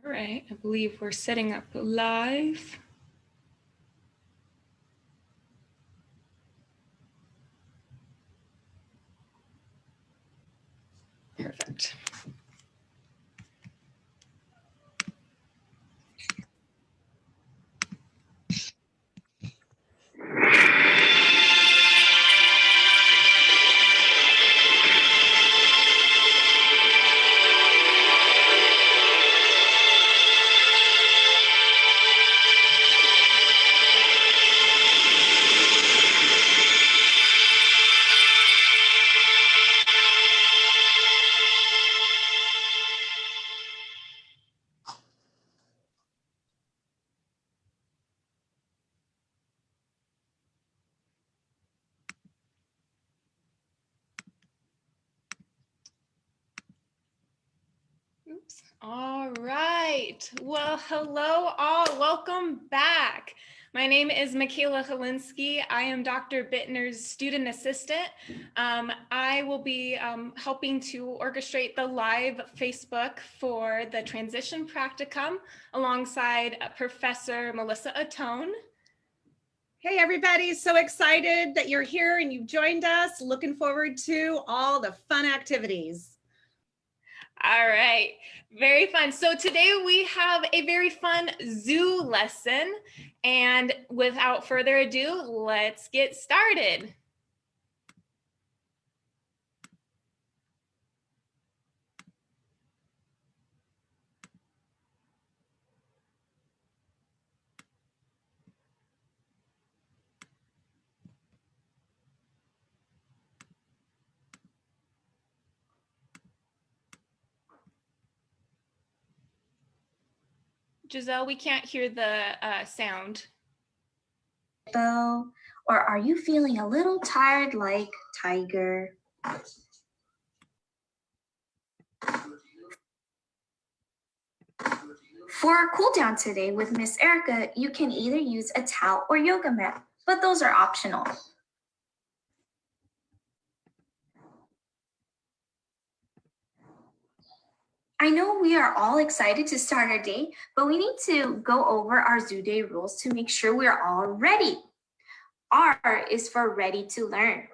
All right, I believe we're setting up live. Perfect. Oops. All right. Well, hello all. Welcome back. My name is Michaela Holinsky. I am Dr. Bittner's student assistant. I will be helping to orchestrate the live Facebook for the transition practicum alongside Professor Melissa Atone. Hey everybody, so excited that you're here and you've joined us. Looking forward to all the fun activities. All right, very fun. So today we have a very fun zoo lesson, and without further ado, let's get started. Giselle, we can't hear the sound. Or are you feeling a little tired like Tiger? For our cool down today with Miss Erica, you can either use a towel or yoga mat, but those are optional. I know we are all excited to start our day, but we need to go over our Zoo Day rules to make sure we are all ready. R is for ready to learn.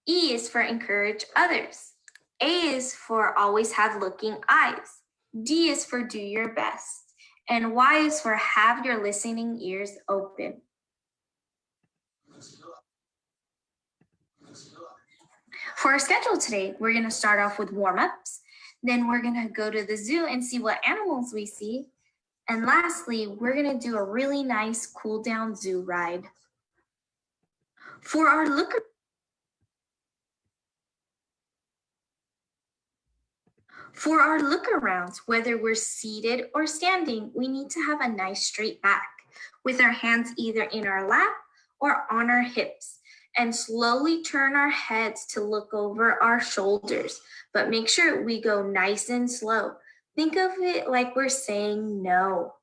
E is for encourage others. A is for always have looking eyes. D is for do your best. And Y is for have your listening ears open. For our schedule today, we're going to start off with warm-ups. Then we're going to go to the zoo and see what animals we see. And lastly, we're going to do a really nice cool down zoo ride. For our look-arounds, whether we're seated or standing, we need to have a nice straight back with our hands either in our lap or on our hips, and slowly turn our heads to look over our shoulders, but make sure we go nice and slow. Think of it like we're saying no.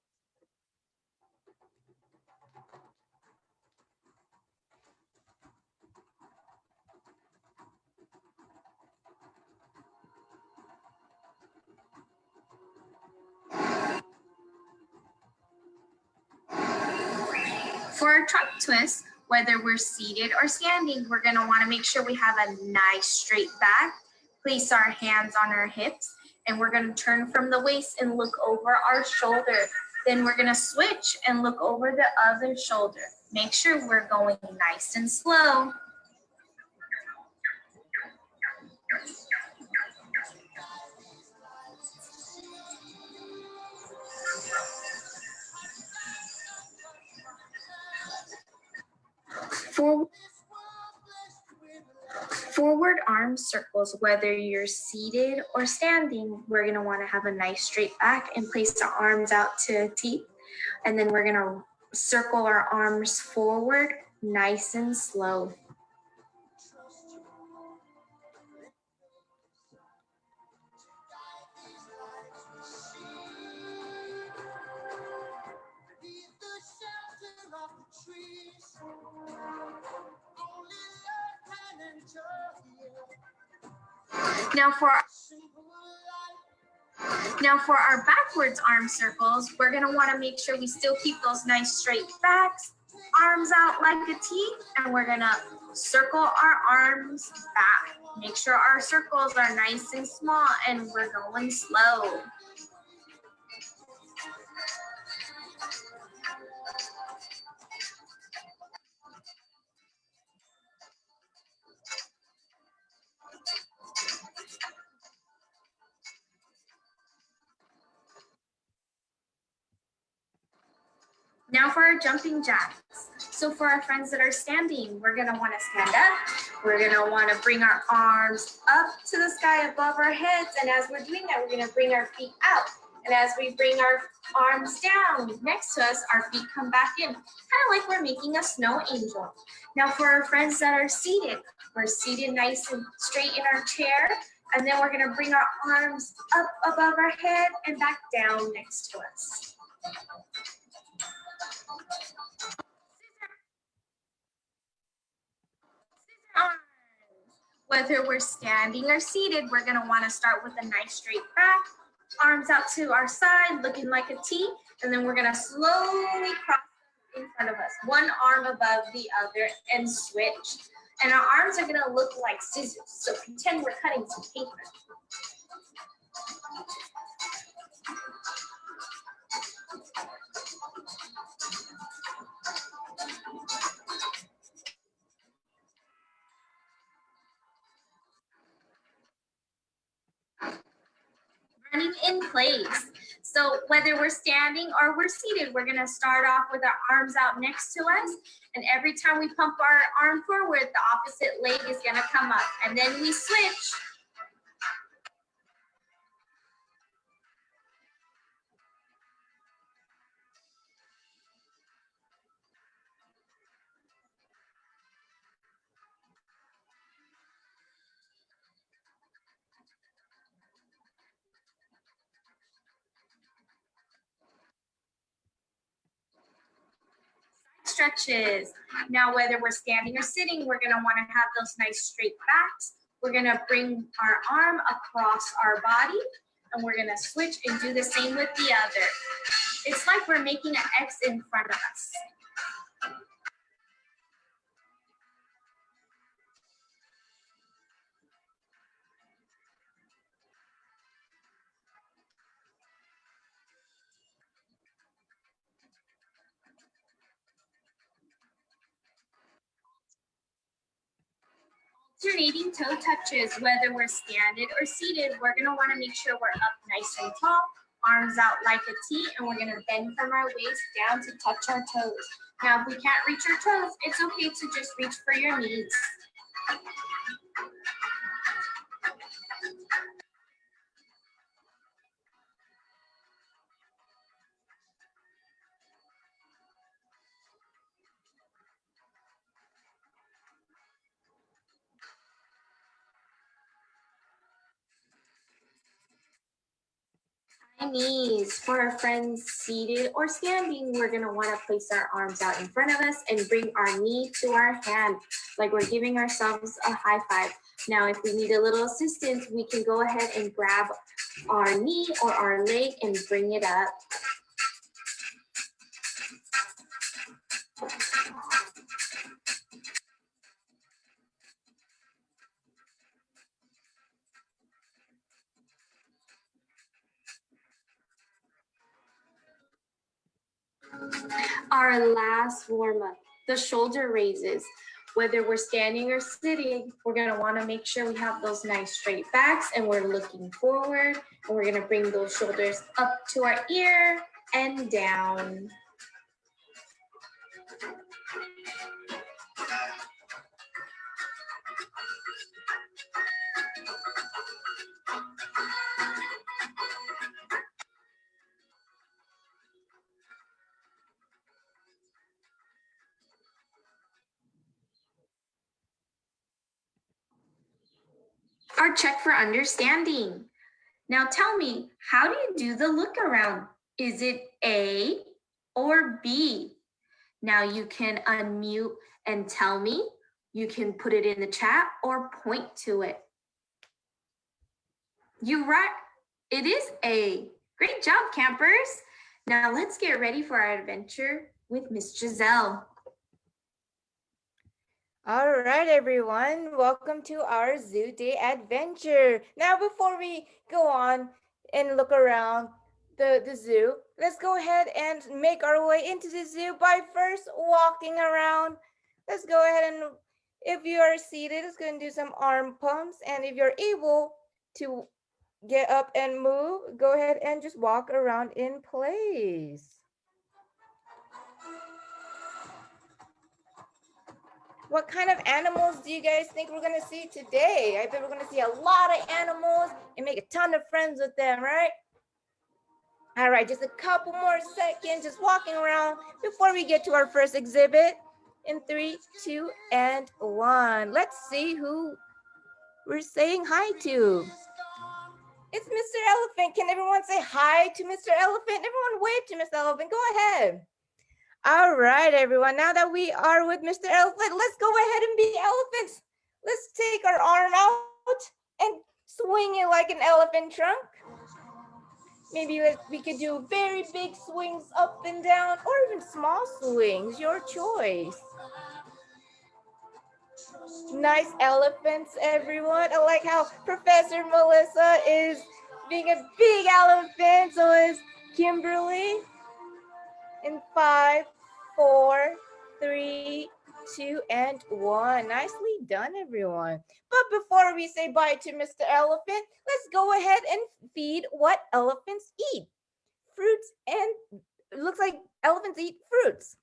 For our trunk twist, whether we're seated or standing, we're gonna wanna make sure we have a nice straight back, place our hands on our hips, and we're gonna turn from the waist and look over our shoulder. Then we're gonna switch and look over the other shoulder. Make sure we're going nice and slow. Forward arm circles, whether you're seated or standing, we're gonna wanna have a nice straight back and place our arms out to a T. And then we're gonna circle our arms forward, nice and slow. Now Now for our backwards arm circles, we're gonna wanna make sure we still keep those nice straight backs, arms out like a T, and we're gonna circle our arms back. Make sure our circles are nice and small and we're going slow. Now for our jumping jacks. So for our friends that are standing, we're gonna wanna stand up. We're gonna wanna bring our arms up to the sky above our heads. And as we're doing that, we're gonna bring our feet out. And as we bring our arms down next to us, our feet come back in, kind of like we're making a snow angel. Now for our friends that are seated, we're seated nice and straight in our chair. And then we're gonna bring our arms up above our head and back down next to us. Whether we're standing or seated, we're gonna wanna start with a nice straight back, arms out to our side, looking like a T, and then we're gonna slowly cross in front of us, one arm above the other and switch. And our arms are gonna look like scissors, so pretend we're cutting some paper. Running in place. So whether we're standing or we're seated, we're gonna start off with our arms out next to us. And every time we pump our arm forward, the opposite leg is gonna come up. And then we switch. Stretches. Now, whether we're standing or sitting, we're gonna wanna have those nice straight backs. We're gonna bring our arm across our body and we're gonna switch and do the same with the other. It's like we're making an X in front of us. Alternating toe touches, whether we're standing or seated, we're gonna wanna make sure we're up nice and tall, arms out like a T, and we're gonna bend from our waist down to touch our toes. Now, if we can't reach our toes, it's okay to just reach for your knees. Knees. For our friends seated or standing, we're gonna wanna place our arms out in front of us and bring our knee to our hand, like we're giving ourselves a high five. Now, if we need a little assistance, we can go ahead and grab our knee or our leg and bring it up. Our last warm up, the shoulder raises. Whether we're standing or sitting, we're gonna wanna make sure we have those nice straight backs and we're looking forward, and we're gonna bring those shoulders up to our ear and down. Our check for understanding. Now tell me, how do you do the look around? Is it A or B? Now you can unmute and tell me. You can put it in the chat or point to it. It is A. Great job, campers. Now let's get ready for our adventure with Miss Giselle. All right, everyone. Welcome to our Zoo Day adventure. Now, before we go on and look around the zoo, let's go ahead and make our way into the zoo by first walking around. Let's go ahead and, if you are seated, let's go and do some arm pumps. And if you're able to get up and move, go ahead and just walk around in place. What kind of animals do you guys think we're gonna see today? I bet we're gonna see a lot of animals and make a ton of friends with them, right? All right, just a couple more seconds, just walking around before we get to our first exhibit. In 3, 2, and 1. Let's see who we're saying hi to. It's Mr. Elephant. Can everyone say hi to Mr. Elephant? Everyone wave to Mr. Elephant. Go ahead. All right, everyone. Now that we are with Mr. Elephant, let's go ahead and be elephants. Let's take our arm out and swing it like an elephant trunk. Maybe we could do very big swings up and down, or even small swings, your choice. Nice elephants, everyone. I like how Professor Melissa is being a big elephant, so is Kimberly. In 5, 4, 3, 2, and 1. Nicely done, everyone. But before we say bye to Mr. Elephant, let's go ahead and feed what elephants eat. Fruits, and it looks like elephants eat fruits.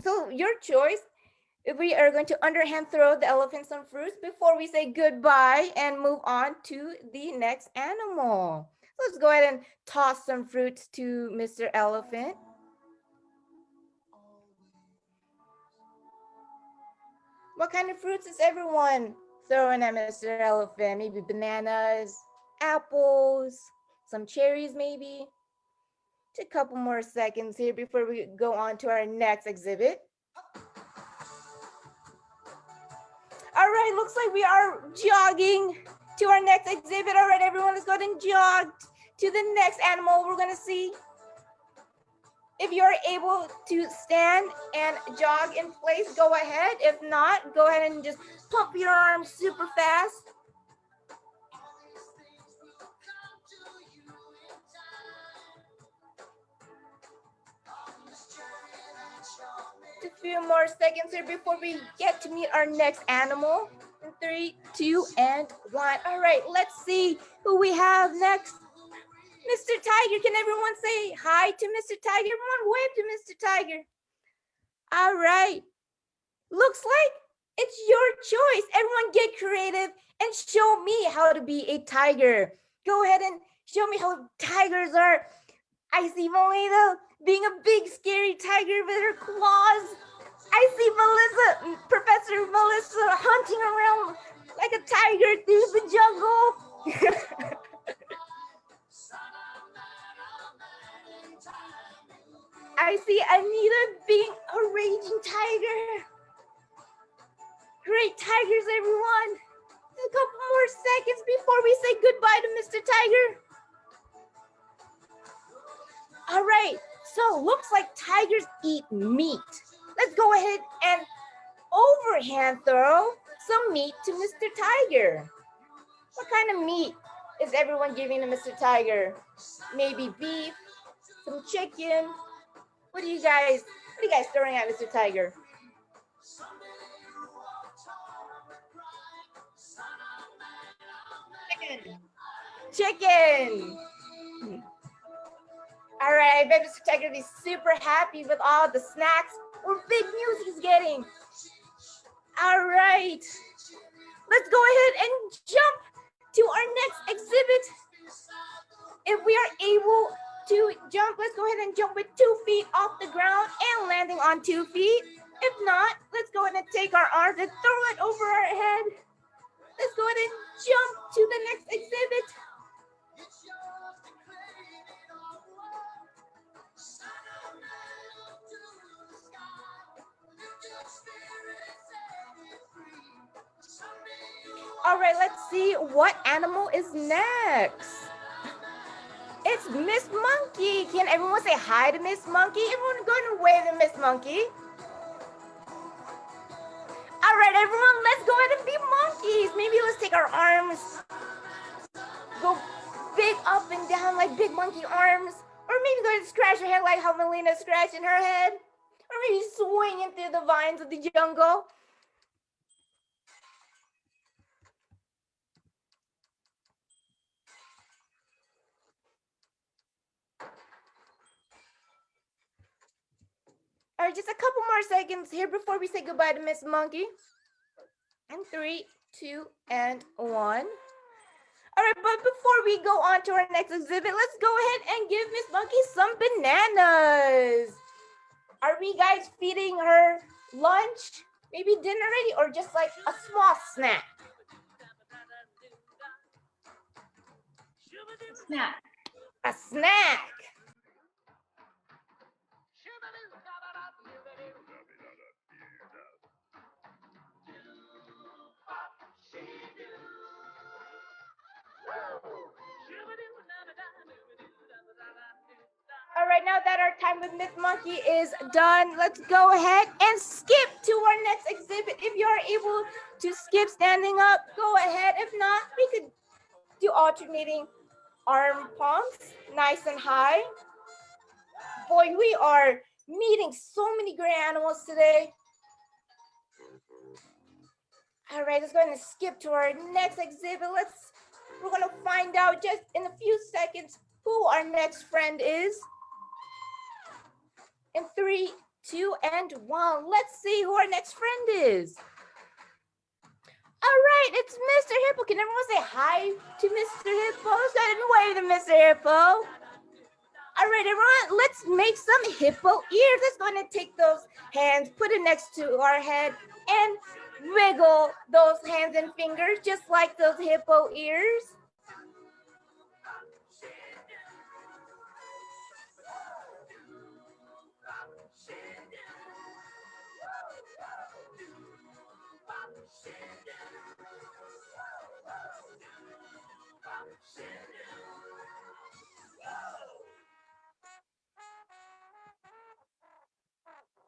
So your choice. If we are going to underhand throw the elephant some fruits before we say goodbye and move on to the next animal. Let's go ahead and toss some fruits to Mr. Elephant. What kind of fruits is everyone throwing at Mr. Elephant? Maybe bananas, apples, some cherries maybe. Just a couple more seconds here before we go on to our next exhibit. All right, looks like we are jogging to our next exhibit. All right, everyone, let's go ahead and jog to the next animal we're gonna see. If you're able to stand and jog in place, go ahead. If not, go ahead and just pump your arms super fast. Just a few more seconds here before we get to meet our next animal. In 3, 2, and 1. All right, let's see who we have next. Mr. Tiger, can everyone say hi to Mr. Tiger? Everyone wave to Mr. Tiger. All right. Looks like it's your choice. Everyone get creative and show me how to be a tiger. Go ahead and show me how tigers are. I see Melissa being a big scary tiger with her claws. I see Melissa, Professor Melissa, hunting around like a tiger through the jungle. I see Anita being a raging tiger. Great tigers, everyone. A couple more seconds before we say goodbye to Mr. Tiger. All right, so looks like tigers eat meat. Let's go ahead and overhand throw some meat to Mr. Tiger. What kind of meat is everyone giving to Mr. Tiger? Maybe beef, some chicken. What are you guys throwing at Mr. Tiger? Chicken. All right, I bet Mr. Tiger will be super happy with all the snacks or big news he's getting. All right, let's go ahead and jump to our next exhibit. If we are able to jump, let's go ahead and jump with 2 feet off the ground and landing on 2 feet. If not, let's go ahead and take our arms and throw it over our head. Let's go ahead and jump to the next exhibit. All right, let's see what animal is next. It's Miss Monkey. Can everyone say hi to Miss Monkey? Everyone go and wave to Miss Monkey. All right, everyone, let's go ahead and be monkeys. Maybe let's take our arms, go big up and down like big monkey arms. Or maybe go and scratch your head like how Melina's scratching her head. Or maybe swinging through the vines of the jungle. All right, just a couple more seconds here before we say goodbye to Miss Monkey. And 3, 2, and 1. All right, but before we go on to our next exhibit, let's go ahead and give Miss Monkey some bananas. Are we guys feeding her lunch, maybe dinner ready, or just like a small snack? Snack. A snack. All right, now that our time with Miss Monkey is done, let's go ahead and skip to our next exhibit. If you are able to skip standing up, go ahead. If not, we could do alternating arm palms, nice and high. Boy, we are meeting so many great animals today. All right, let's go ahead and skip to our next exhibit. We're gonna find out just in a few seconds who our next friend is. In 3, 2, and 1, let's see who our next friend is. All right, it's Mr. Hippo. Can everyone say hi to Mr. Hippo? Let's go ahead and wave to Mr. Hippo. All right, everyone, let's make some hippo ears. Let's go ahead and take those hands, put it next to our head, and wiggle those hands and fingers just like those hippo ears.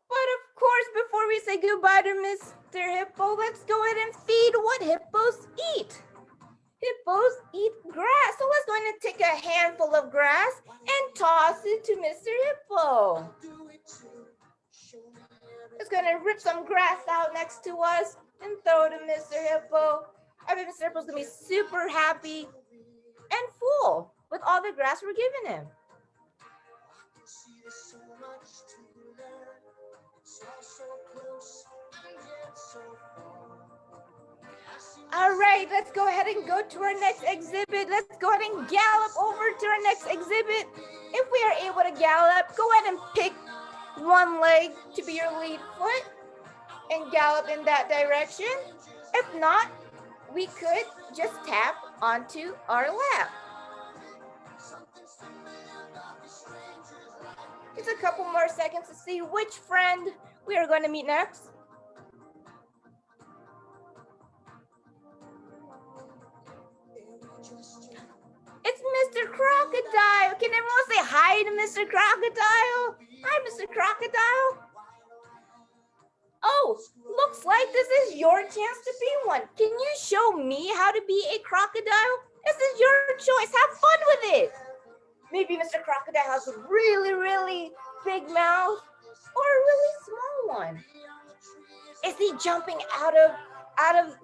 But of course, before we say goodbye to Mr. Hippo, let's go ahead and feed what hippos eat. Hippos eat grass. So let's go ahead and take a handful of grass and toss it to Mr. Hippo. Let's go ahead and rip some grass out next to us and throw it to Mr. Hippo. I bet Mr. Hippo's gonna be super happy and full with all the grass we're giving him. All right, let's go ahead and go to our next exhibit. Let's go ahead and gallop over to our next exhibit. If we are able to gallop, go ahead and pick one leg to be your lead foot and gallop in that direction. If not, we could just tap onto our lap. Just a couple more seconds to see which friend we are going to meet next. It's Mr. Crocodile. Can everyone say hi to Mr. Crocodile? Hi, Mr. Crocodile. Oh, looks like this is your chance to be one. Can you show me how to be a crocodile? This is your choice. Have fun with it. Maybe Mr. Crocodile has a really, really big mouth or a really small one. Is he jumping out of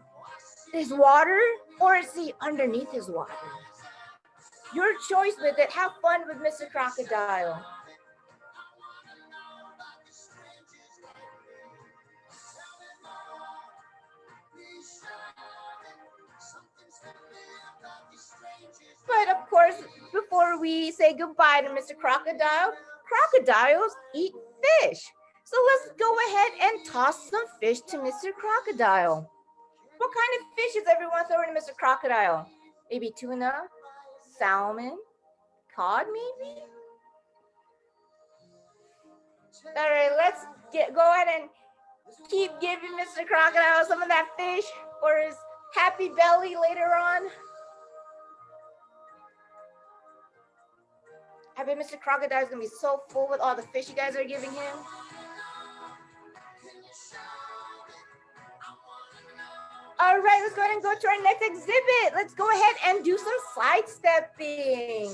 his water or is he underneath his water? Your choice with it. Have fun with Mr. Crocodile. But of course, before we say goodbye to Mr. Crocodile, crocodiles eat fish. So let's go ahead and toss some fish to Mr. Crocodile. What kind of fish is everyone throwing to Mr. Crocodile? Maybe tuna, salmon, cod maybe? All right, let's go ahead and keep giving Mr. Crocodile some of that fish for his happy belly later on. I bet Mr. Crocodile is gonna be so full with all the fish you guys are giving him. All right, let's go ahead and go to our next exhibit. Let's go ahead and do some sidestepping.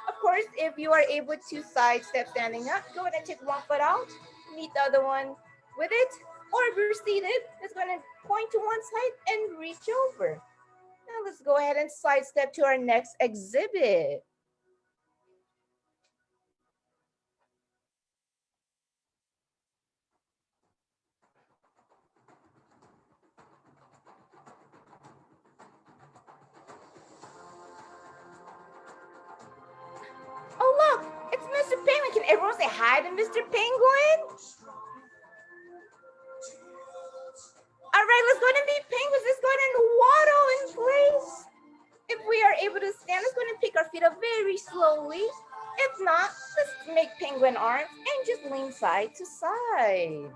Of course, if you are able to sidestep standing up, go ahead and take one foot out, meet the other one with it, or if you're seated, let's go ahead and point to one side and reach over. Now let's go ahead and sidestep to our next exhibit. Oh, look, it's Mr. Penguin. Can everyone say hi to Mr. Penguin? All right, let's go ahead and be penguins. Let's go ahead and waddle in place. If we are able to stand, let's go ahead and pick our feet up very slowly. If not, let's make penguin arms and just lean side to side.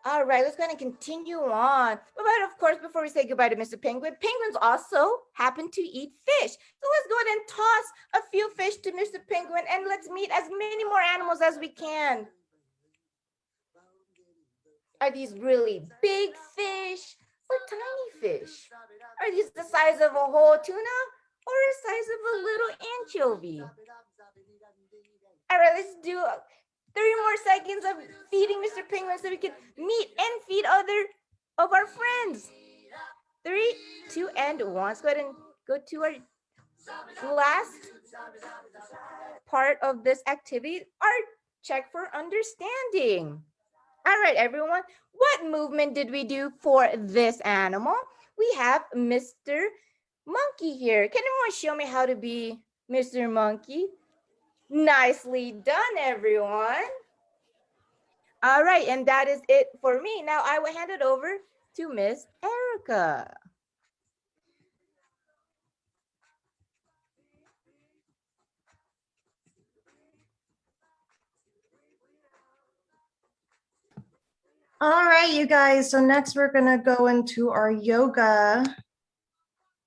All right, let's go ahead and continue on. But of course, before we say goodbye to Mr. Penguin, penguins also happen to eat fish. So let's go ahead and toss a few fish to Mr. Penguin and let's meet as many more animals as we can. Are these really big fish or tiny fish? Are these the size of a whole tuna or the size of a little anchovy? All right, let's do 3 more seconds of feeding Mr. Penguin so we can meet and feed other of our friends. 3, 2, and 1. Let's go ahead and go to our last part of this activity, our check for understanding. All right, everyone, what movement did we do for this animal? We have Mr. Monkey here. Can everyone show me how to be Mr. Monkey? Nicely done, everyone. All right, and that is it for me. Now I will hand it over to Miss Erica. All right, you guys. So next we're gonna go into our yoga.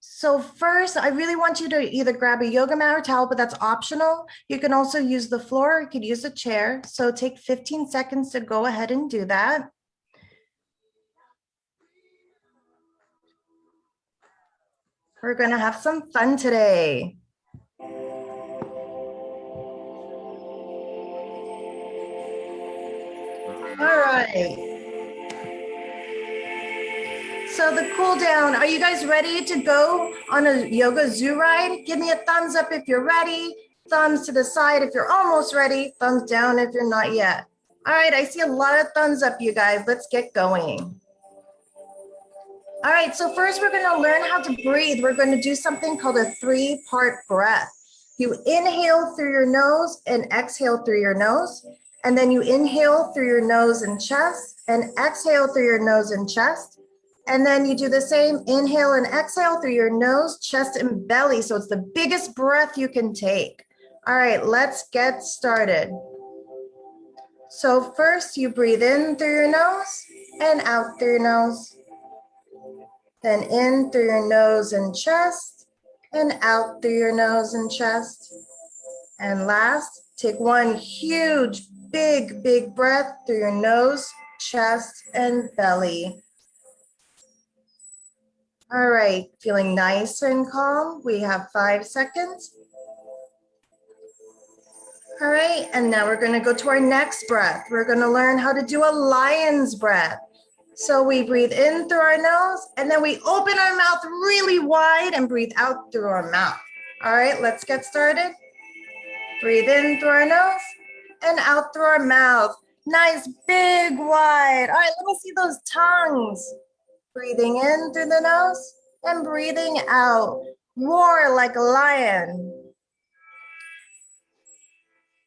So first, I really want you to either grab a yoga mat or towel, but that's optional. You can also use the floor, you could use a chair. So take 15 seconds to go ahead and do that. We're gonna have some fun today. All right. So the cool down, are you guys ready to go on a yoga zoo ride? Give me a thumbs up if you're ready. Thumbs to the side if you're almost ready. Thumbs down if you're not yet. All right, I see a lot of thumbs up, you guys. Let's get going. All right, so first we're gonna learn how to breathe. We're gonna do something called a 3-part breath. You inhale through your nose and exhale through your nose. And then you inhale through your nose and chest and exhale through your nose and chest. And then you do the same, inhale and exhale through your nose, chest, and belly. So it's the biggest breath you can take. All right, let's get started. So first you breathe in through your nose and out through your nose. Then in through your nose and chest and out through your nose and chest. And last, take one huge, big breath through your nose, chest, and belly. All right, feeling nice and calm. We have 5 seconds. All right, and now we're gonna go to our next breath. We're gonna learn how to do a lion's breath. So we breathe in through our nose and then we open our mouth really wide and breathe out through our mouth. All right, let's get started. Breathe in through our nose and out through our mouth. Nice, big, wide. All right, let me see those tongues. Breathing in through the nose and breathing out. Roar like a lion.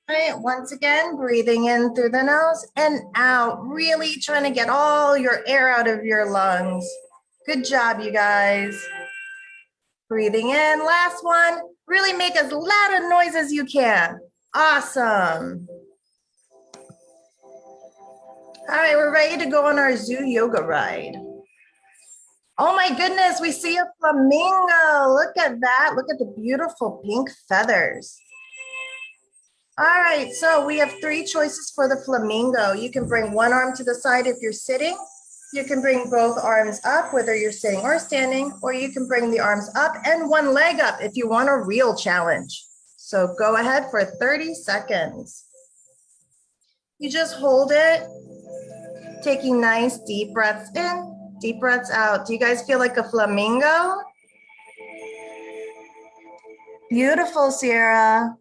All right, once again, breathing in through the nose and out. Really trying to get all your air out of your lungs. Good job, you guys. Breathing in, last one. Really make as loud a noise as you can. Awesome. All right, we're ready to go on our zoo yoga ride. Oh my goodness, we see a flamingo. Look at that. Look at the beautiful pink feathers. All right, so we have 3 choices for the flamingo. You can bring one arm to the side if you're sitting. You can bring both arms up, whether you're sitting or standing, or you can bring the arms up and one leg up if you want a real challenge. So go ahead for 30 seconds. You just hold it, taking nice deep breaths in, deep breaths out. Do you guys feel like a flamingo? Beautiful, Sierra.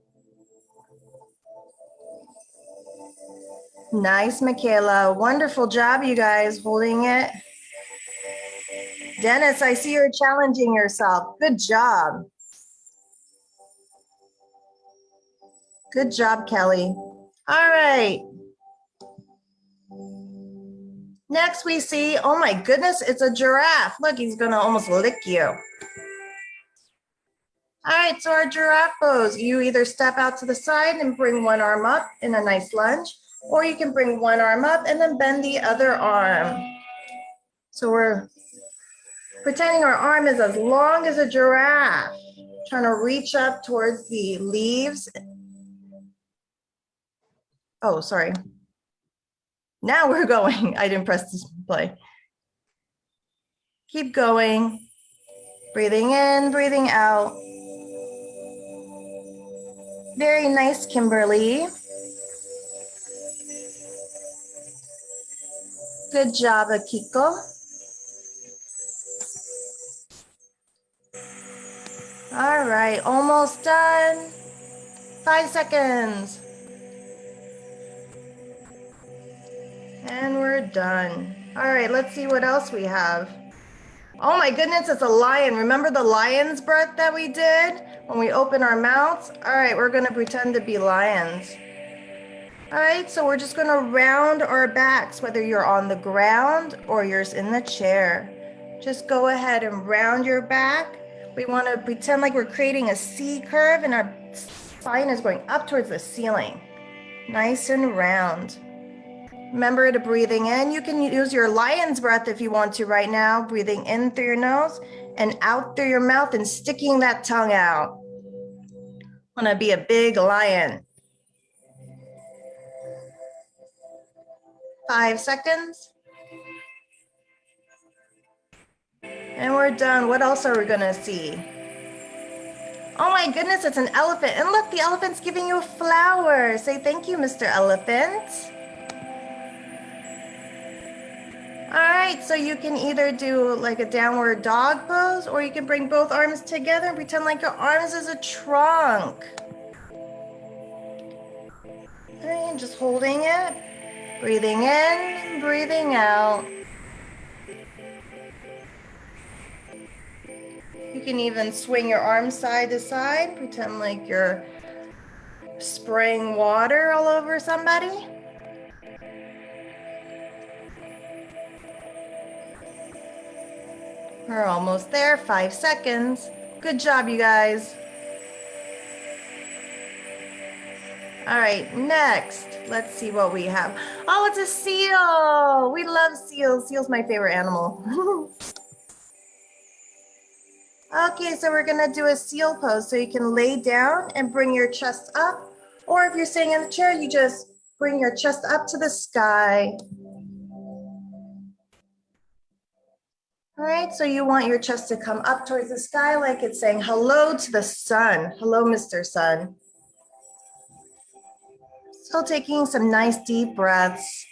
Nice, Michaela. Wonderful job, you guys, holding it. Dennis, I see you're challenging yourself. Good job. Good job, Kelly. All right. Next we see, oh my goodness, it's a giraffe. Look, he's gonna almost lick you. All right, so our giraffe pose, you either step out to the side and bring one arm up in a nice lunge, or you can bring one arm up and then bend the other arm. So we're pretending our arm is as long as a giraffe, trying to reach up towards the leaves. Oh, sorry. Now we're going. I didn't press this play. Keep going. Breathing in, breathing out. Very nice, Kimberly. Good job, Akiko. All right, almost done. 5 seconds. And we're done. All right, let's see what else we have. Oh my goodness, it's a lion. Remember the lion's breath that we did when we open our mouths? All right, we're gonna pretend to be lions. All right, so we're just gonna round our backs, whether you're on the ground or you're in the chair. Just go ahead and round your back. We wanna pretend like we're creating a C curve and our spine is going up towards the ceiling. Nice and round. Remember to breathing in. You can use your lion's breath if you want to right now, breathing in through your nose and out through your mouth and sticking that tongue out. Want to be a big lion. 5 seconds. And we're done. What else are we going to see? Oh my goodness, it's an elephant. And look, the elephant's giving you a flower. Say thank you, Mr. Elephant. All right, so you can either do like a downward dog pose, or you can bring both arms together and pretend like your arms is a trunk. All right, just holding it, breathing in, breathing out. You can even swing your arms side to side, pretend like you're spraying water all over somebody. We're almost there, 5 seconds. Good job, you guys. All right, next, let's see what we have. Oh, it's a seal. We love seals. Seal's my favorite animal. Okay, so we're gonna do a seal pose. So you can lay down and bring your chest up, or if you're sitting in the chair, you just bring your chest up to the sky. All right, so you want your chest to come up towards the sky like it's saying hello to the sun. Hello, Mr. Sun. Still taking some nice deep breaths.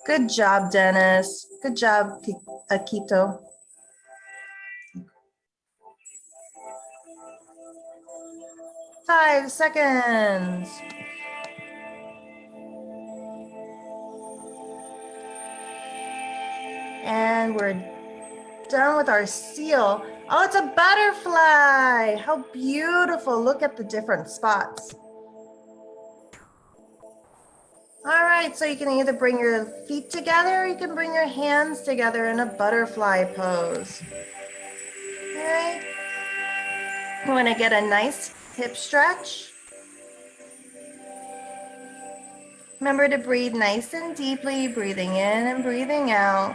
Good job, Dennis. Good job, Akito. Five seconds. And we're done with our seal. Oh, it's a butterfly. How beautiful. Look at the different spots. All right, so you can either bring your feet together or you can bring your hands together in a butterfly pose. All right. You want to get a nice hip stretch. Remember to breathe nice and deeply, breathing in and breathing out.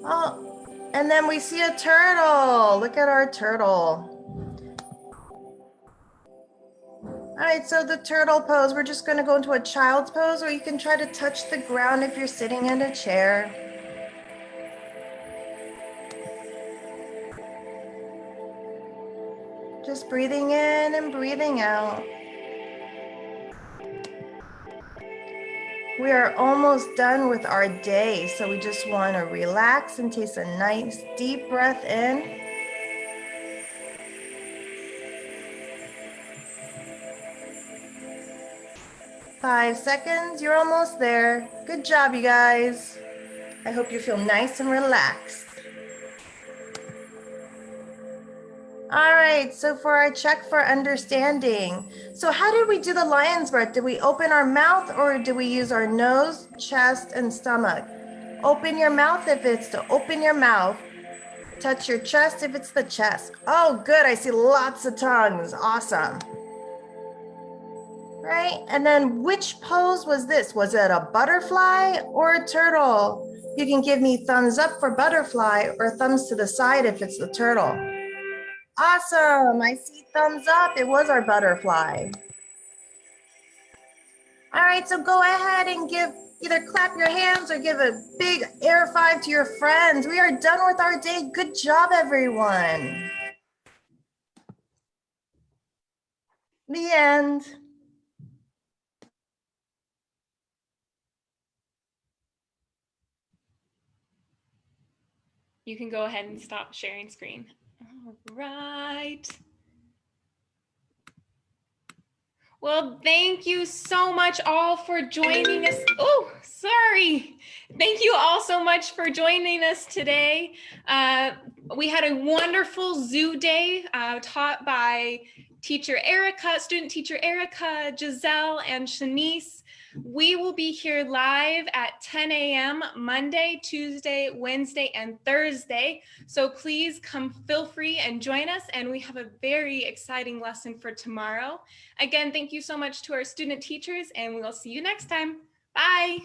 Oh, and then we see a turtle. Look at our turtle. All right, so the turtle pose, we're just going to go into a child's pose, or you can try to touch the ground if you're sitting in a chair. Just breathing in and breathing out. We are almost done with our day, so we just want to relax and take a nice deep breath in. Five seconds, you're almost there. Good job, you guys. I hope you feel nice and relaxed. All right, so for our check for understanding. So how did we do the lion's breath? Did we open our mouth or did we use our nose, chest, and stomach? Open your mouth if it's to open your mouth. Touch your chest if it's the chest. Oh, good, I see lots of tongues. Awesome. Right, and then which pose was this? Was it a butterfly or a turtle? You can give me thumbs up for butterfly or thumbs to the side if it's the turtle. Awesome, I see thumbs up. It was our butterfly. All right, so go ahead and either clap your hands or give a big air five to your friends. We are done with our day. Good job, everyone. The end. You can go ahead and stop sharing screen. All right. Well, thank you so much all for joining us. Oh, sorry. Thank you all so much for joining us today. We had a wonderful zoo day taught by student teacher Erica, Giselle, and Shanice. We will be here live at 10 a.m. Monday, Tuesday, Wednesday, and Thursday. So please feel free and join us. And we have a very exciting lesson for tomorrow. Again, thank you so much to our student teachers, and we will see you next time. Bye.